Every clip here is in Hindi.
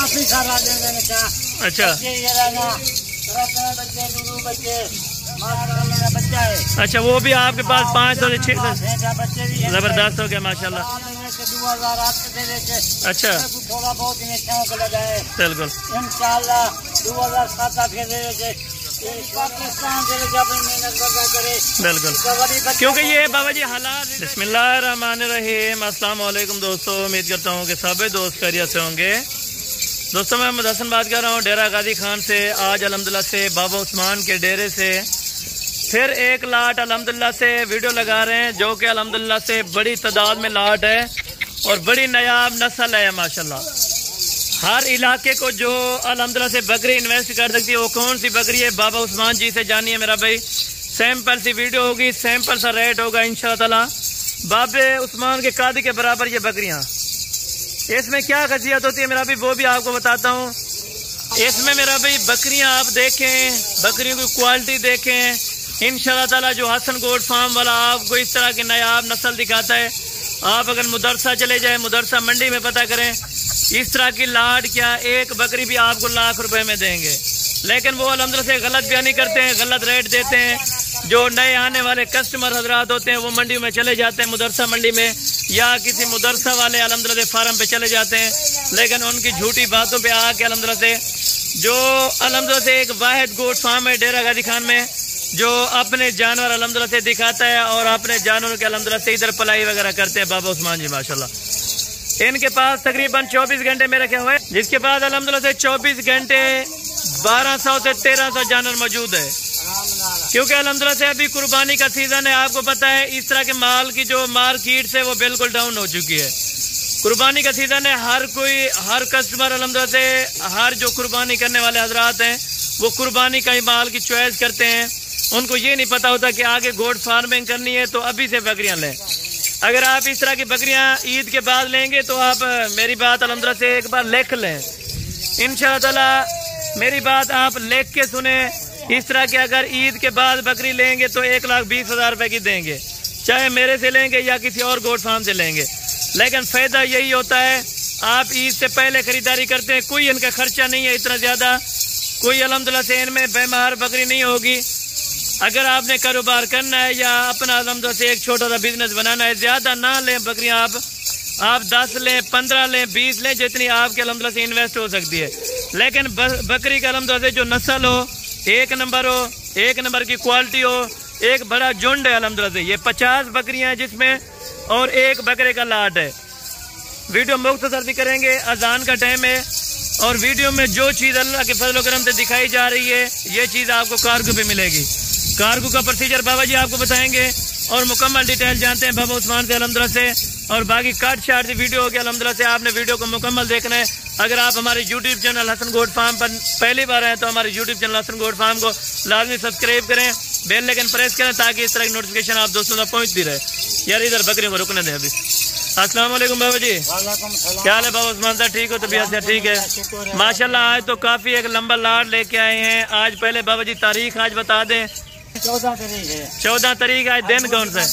काफी सारा अच्छा बच्चे मेरा बच्चा है। अच्छा, वो भी आपके पास 500 से 600 बच्चे भी जबरदस्त हो गया माशाल्लाह। 2008 अच्छा, थोड़ा बहुत लगा है बिल्कुल इंशाल्लाह 2007-8 के पाकिस्तान से करे बिल्कुल, क्योंकि ये बाबा जी हालात। बिस्मिल्लाहिर्रहमानिर्रहीम। अस्सलाम वालेकुम दोस्तों, उम्मीद करता हूँ कि सभी दोस्त खैरियत से होंगे। दोस्तों मैं मोहम्मद हसन बात कर रहा हूँ डेरा गाजी खान से। आज अल्हम्दुलिल्लाह से बाबा उस्मान के डेरे से फिर एक लाट अल्हम्दुलिल्लाह से वीडियो लगा रहे हैं, जो कि अल्हम्दुलिल्लाह से बड़ी तादाद में लाट है और बड़ी नायाब नस्ल है माशाल्लाह। हर इलाके को जो अल्हम्दुलिल्लाह से बकरी इन्वेस्ट कर सकती है, वो कौन सी बकरी है बाबा उस्मान जी से जानिए मेरा भाई। सैंपल सी वीडियो होगी, सैंपल सा रेट होगा इंशाअल्लाह। बाबे उस्मान के कादी के बराबर ये बकरियाँ। इसमें क्या खासियत होती है मेरा भाई, वो भी आपको बताता हूँ। इसमें मेरा भाई बकरियाँ आप देखें, बकरियों की क्वालिटी देखें इंशाअल्लाह ताला। जो हसन गोट फार्म वाला आपको इस तरह की नायाब नस्ल दिखाता है। आप अगर मुदरसा चले जाए, मुदरसा मंडी में पता करें, इस तरह की लाट क्या एक बकरी भी आपको लाख रुपए में देंगे। लेकिन वो अल्हम्दुलिल्लाह से गलत बयानी करते हैं, गलत रेट देते हैं। जो नए आने वाले कस्टमर हजरात होते हैं वो मंडी में चले जाते हैं, मुदरसा मंडी में या किसी मुदरसा वाले अल्हम्दुलिल्लाह से फार्म पे चले जाते हैं। लेकिन उनकी झूठी बातों पे आके अल्हम्दुलिल्लाह से जो अल्हम्दुलिल्लाह से एक वाहिद गोट फार्म है डेरा गाजी खान में, जो अपने जानवर अल्हम्दुलिल्लाह से दिखाता है और अपने जानवरों के अल्हम्दुलिल्लाह से इधर पलाई वगैरह करते हैं बाबा उस्मान जी माशाल्लाह। इनके पास तकरीबन 24 घंटे में रखे हुए, जिसके बाद अल्हम्दुलिल्लाह से 24 घंटे 1200 से 1300 जानवर मौजूद है। क्योंकि अल्हम्दुलिल्लाह से अभी कुर्बानी का सीजन है, आपको पता है इस तरह के माल की जो मार्केट से वो बिल्कुल डाउन हो चुकी है। कुर्बानी का सीजन है, हर कस्टमर अल्हम्दुलिल्लाह से हर जो कुर्बानी करने वाले हजरात हैं वो कुर्बानी का ही माल की चॉइस करते हैं। उनको ये नहीं पता होता कि आगे गोट फार्मिंग करनी है तो अभी से बकरियां लें। अगर आप इस तरह की बकरियां ईद के बाद लेंगे तो आप मेरी बात अल्हम्दुलिल्लाह से एक बार लिख लें इंशाअल्लाह। मेरी बात आप लिख के सुने। इस तरह के अगर ईद के बाद बकरी लेंगे तो 1,20,000 रुपए की देंगे, चाहे मेरे से लेंगे या किसी और गोट फार्म से लेंगे। लेकिन फायदा यही होता है, आप ईद से पहले खरीदारी करते हैं, कोई इनका खर्चा नहीं है इतना ज्यादा, कोई अल्हम्दुलिल्लाह से इनमें बेमार बकरी नहीं होगी। अगर आपने कारोबार करना है या अपना अल्हम्दुलिल्लाह से एक छोटा सा बिजनेस बनाना है, ज्यादा ना लें बकरियां। आप 10 लें, 15 लें, 20 लें, जितनी आपके अल्हम्दुलिल्लाह से इन्वेस्ट हो सकती है। लेकिन बकरी का अल्हम्दुलिल्लाह से जो नस्ल हो, एक नंबर हो, एक नंबर की क्वालिटी हो, एक बड़ा झुंड है अल्हम्दुलिल्लाह से। ये 50 बकरियां हैं जिसमें और एक बकरे का लाट है। वीडियो मुख्तसर भी करेंगे, अजान का टाइम है और वीडियो में जो चीज़ अल्लाह के फजल करम से दिखाई जा रही है ये चीज़ आपको कार्गो पे मिलेगी। कार्गो का प्रोसीजर बाबा जी आपको बताएंगे और मुकम्मल डिटेल जानते हैं बाबा उस्मान से अल्हम्दुलिल्लाह से। और बाकी कट शार्ट से वीडियो होगी अल्हम्दुलिल्लाह से, आपने वीडियो को मुकम्मल देखना है। अगर आप हमारे YouTube channel Hasan goat farm पर पहली बार आए तो हमारे YouTube channel Hasan goat farm को लाजमी सब्सक्राइब करें, बेल लेकिन प्रेस करें ताकि इस तरह की नोटिफिकेशन आप दोस्तों तक पहुँचती रहे। यार इधर बकरियों को रुकने दें अभी। अस्सलाम वालेकुम बाबा जी, क्या हाल है बाबा उस्मान साहब, ठीक हो? तबीयत से ठीक है माशाल्लाह। आज तो काफी एक लंबा लाट लेके आए हैं। आज पहले बाबा जी तारीख आज बता दें। 14 तारीख है। 14 तारीख आज दिन कौन सा है?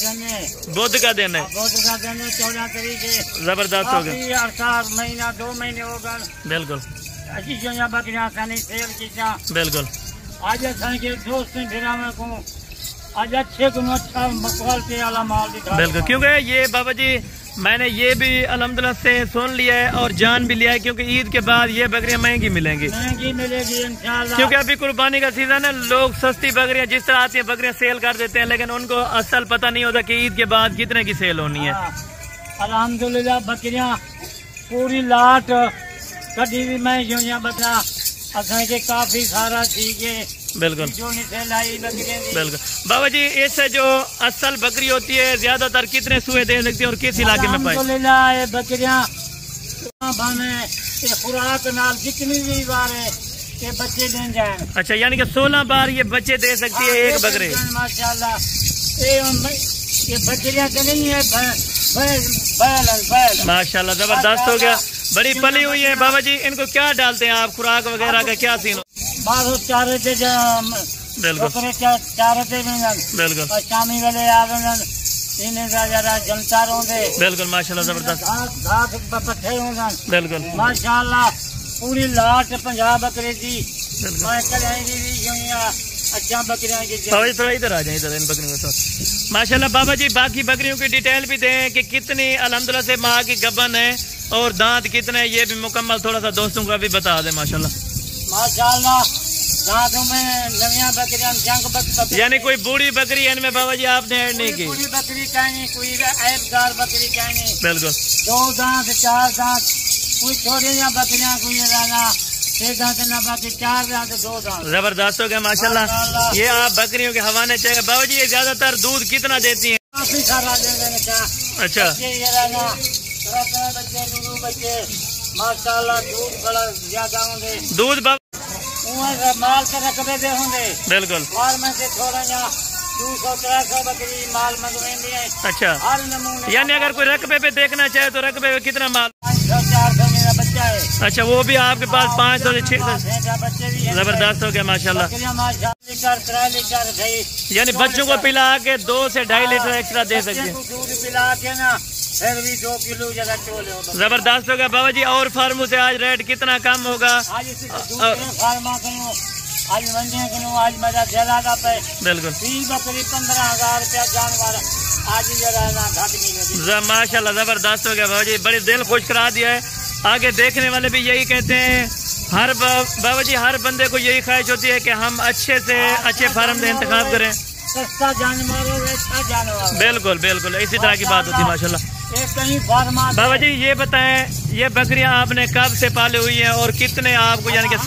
बुध का दिन है। 14 तारीख है। जबरदस्त हो गया, महीना 2 महीने हो गए बिल्कुल बकरियां सेल की बिल्कुल। आज के दोस्त ने फिर को आज अच्छे को अच्छा क्वालिटी वाला माल दिखा बिल्कुल। क्योंकि ये बाबा जी मैंने ये भी अल्हम्दुलिल्लाह से सुन लिया है और जान भी लिया है, क्योंकि ईद के बाद ये बकरियां महंगी मिलेंगी इंशाल्लाह। क्योंकि अभी कुर्बानी का सीजन है। लोग सस्ती बकरियां जिस तरह आती है बकरियां सेल कर देते हैं, लेकिन उनको असल पता नहीं होता कि ईद के बाद कितने की सेल होनी है। अल्हम्दुलिल्लाह बकरियां पूरी लाट कभी भी महंगी बकरा असा के काफी सारा ठीक है बिल्कुल बिल्कुल। बाबा जी इससे जो असल बकरी होती है ज्यादातर कितने सुए दे सकती है और किस इलाके में पाई? बकरियां खुराक नाल जितनी भी बार है ये बच्चे दे जाए। अच्छा, यानी कि 16 बार ये बच्चे दे सकती है एक बकरे माशाल्लाह। ये बकरियां तो नहीं है, माशाल्लाह जबरदस्त हो गया, बड़ी पली हुई है। बाबा जी इनको क्या डालते हैं आप, खुराक वगैरह का क्या सीन? चारे बिल्कुल बिल्कुल। शामी वाले जरा जलता रोंदे बिल्कुल माशाल्लाह जबरदस्त पट्ठे बिल्कुल माशाल्लाह। पूरी लाट 50 बकरे दी बिल्कुल। मैं कल भी जो अच्छा बकरियां की बाबा जी थोड़ा इधर आ जाए, इधर इन बकरियों के साथ। माशाल्लाह बाबा जी बाकी बकरियों की डिटेल भी दें कि कितनी अल्हम्दुलिल्लाह से माँ की गबन है और दांत कितने, ये भी मुकम्मल थोड़ा सा दोस्तों का भी बता दें। माशाल्लाह माशाल्लाह दांतों में नवियां बकरियां जंग बकरी, यानी कोई बूढ़ी बकरी है इनमें बाबा जी आपने ऐड नहीं की? बूढ़ी बकरी कहनी, कोई ऐबदार बकरी कहनी, बिल्कुल 2 दांत 4 दांत, कोई छोटी बकरियां, कोई रहना 6 दांत ना, बाकी 4 दांत 2 दांत। जबरदस्त हो गया माशाल्लाह। ये आप बकरियों के हवाले चाहिए बाबा जी। ये ज्यादातर दूध कितना देती है? काफी सारा देंगे क्या। अच्छा ये रहना तरह बच्चे, दूध बच्चे माशाल्लाह, दूध बड़ा ज्यादा होंगे। दूध माल के रकबे दे होंगे। बिल्कुल। और में से थोड़ा जा 200-300 बकरी माल मंगवेंदी है। अच्छा हर नमूने, यानी अगर कोई रकबे पे देखना चाहे तो रकबे पे कितना माल? 500-400 मेरा बच्चा है। अच्छा वो भी आपके पास 500 से 600? बच्चे भी है। जबरदस्त हो गया माशाल्लाह। बकरियां माशाल्लाह लीटर 3 लीटर सही, यानी बच्चों को पिला के 2 से 2.5 लीटर एक्स्ट्रा दे सकते हैं। दूध पिला के ना फिर भी 2 किलो जगह चोले हो। जबरदस्त होगा बाबा जी। और फार्मों से आज रेट कितना कम होगा? आज फार्मा करूँ, आज मंडियां करूँ, आज मेरा ज्यादा पे बिल्कुल 20 बकरी 15,000 रुपया जानवर, आज जरा ना घट मिलेगी। माशाल्लाह जबरदस्त हो गया बाबा जी। बड़ी दिल खुश करा दिया है। आगे देखने वाले भी यही कहते हैं, हर बाबा जी हर बंदे को यही ख्वाहिश होती है कि हम अच्छे से अच्छे फार्म का इंतखाब करें। सस्ता जानवर हो, अच्छा जानवर। बिल्कुल बिल्कुल इसी तरह की बात होती है माशाल्लाह। एक कहीं फार्मा। बाबा जी ये बताएं, ये बकरियां आपने कब से पाली हुई हैं और कितने आपको यानी कि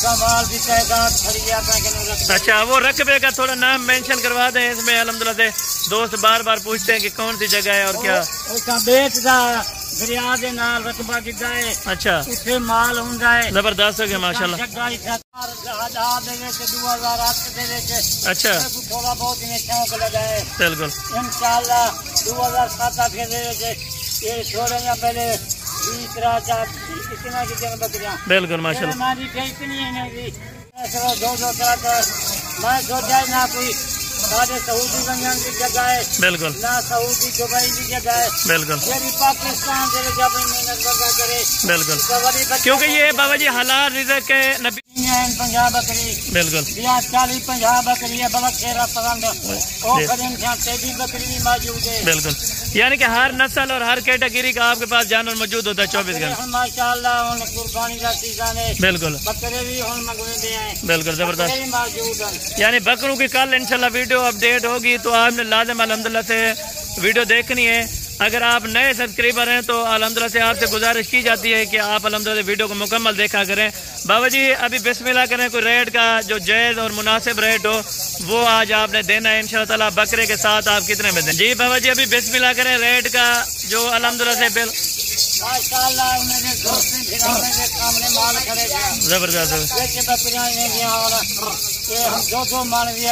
माल भी रख। अच्छा वो रकबे का थोड़ा नाम मेंशन करवा दें इसमें। अल्हम्दुलिल्लाह से दोस्त बार बार पूछते हैं कि कौन सी जगह है और क्या। बेच दरिया दे नाल रकबा गिद्दा है। अच्छा उसे माल हुंदा है। जबरदस्त हो गया माशाल्लाह। 2008 अच्छा थोड़ा बहुत इन्हें शौक लगा है। बिल्कुल इंशाल्लाह 2007-8 के ये छोड़े या पहले 20-4 इतना की जन बकरियां। बिल्कुल माशाल्लाह। हमारी इतनी है नहीं भी 2-3 मैं सोचा ना कोई साढ़े सऊदी बंगाल की जगह है। बिल्कुल ना सऊदी दुबई की जगह है। बिल्कुल यदि पाकिस्तान से जब मेहनत बंदा करे। बिल्कुल क्योंकि ये बाबा जी हलाल रिज़्क़ के नबी 50 बकरी। बिल्कुल 40-50 बकरी है। बलक शेरा पसंद तेजी बकरी भी मौजूद है। बिल्कुल यानी कि हर नस्ल और हर कैटेगरी का आपके पास जानवर मौजूद होता है 24 घंटे। माशाल्लाह कुर्बानी का सीजन है। बिल्कुल बकरे भी हम मंगवाते हैं। बिल्कुल जबरदस्त मौजूद है। यानी बकरों की कल इंशाल्लाह वीडियो अपडेट होगी तो आपने लाजम अल्हम्दुलिल्लाह से वीडियो देखनी है। अगर आप नए सब्सक्राइबर हैं तो अल्हम्दुलिल्लाह से आपसे गुजारिश की जाती है कि आप अल्हम्दुलिल्लाह वीडियो को मुकम्मल देखा करें। बाबा जी अभी बिस्मिल्लाह करें, कोई रेट का जो जायज़ और मुनासिब रेट हो वो आज आपने देना है इंशाअल्लाह ताला। बकरे के साथ आप कितने में दें? जी बाबा जी अभी बिस्मिल्लाह करें, रेट का जो अल्हम्दुलिल्लाह से बिल माशाल्लाह मेरे दोस्त ने फिर मेरे सामने माल खड़े जबरदस्त। जो माल भी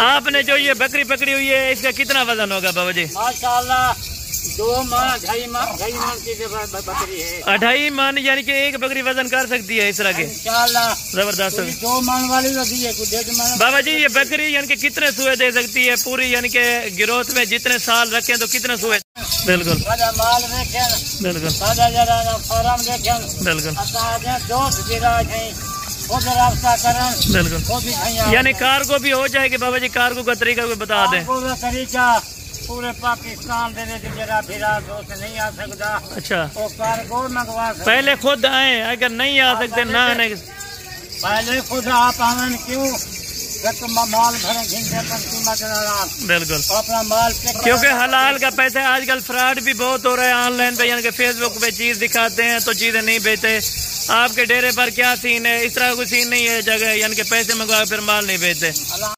आपने जो ये बकरी पकड़ी हुई है इसका कितना वजन होगा बाबा जी? माशाल्लाह 2-2.5 मन की बकरी है। 2.5 मन यानी कि एक बकरी वजन कर सकती है इस तरह के। इंशाल्लाह जबरदस्त। 2 मन वाली होती है, कुछ 1.5 मन। बाबा जी ये बकरी यानी कि कितने सुए दे सकती है पूरी, यानी कि गिरोथ में जितने साल रखें तो कितने सुए? बिल्कुल माल देखें। बिल्कुल फार्म देखें। बिल्कुल दोस्त बिल्कुल यानी कार्गो भी हो जाएगी बाबा जी? कार्गो का तरीका कोई बता दें। तरीका पूरे पाकिस्तान देने की जगह फिर दोस्त नहीं आ सकता। अच्छा वो कार्गो मंगवा सकते। पहले खुद आए, अगर नहीं आ सकते ना आने। पहले खुद आप आनंद क्यों माल भरे बिल्कुल अपना माल, क्योंकि हलाल का पैसा आजकल फ्रॉड भी बहुत हो रहा है ऑनलाइन पे, यानी कि फेसबुक पे चीज दिखाते हैं तो चीजें नहीं बेचते। आपके डेरे पर क्या सीन है? इस तरह कोई सीन नहीं है जगह, यानी कि पैसे मंगवा फिर माल नहीं बेचते।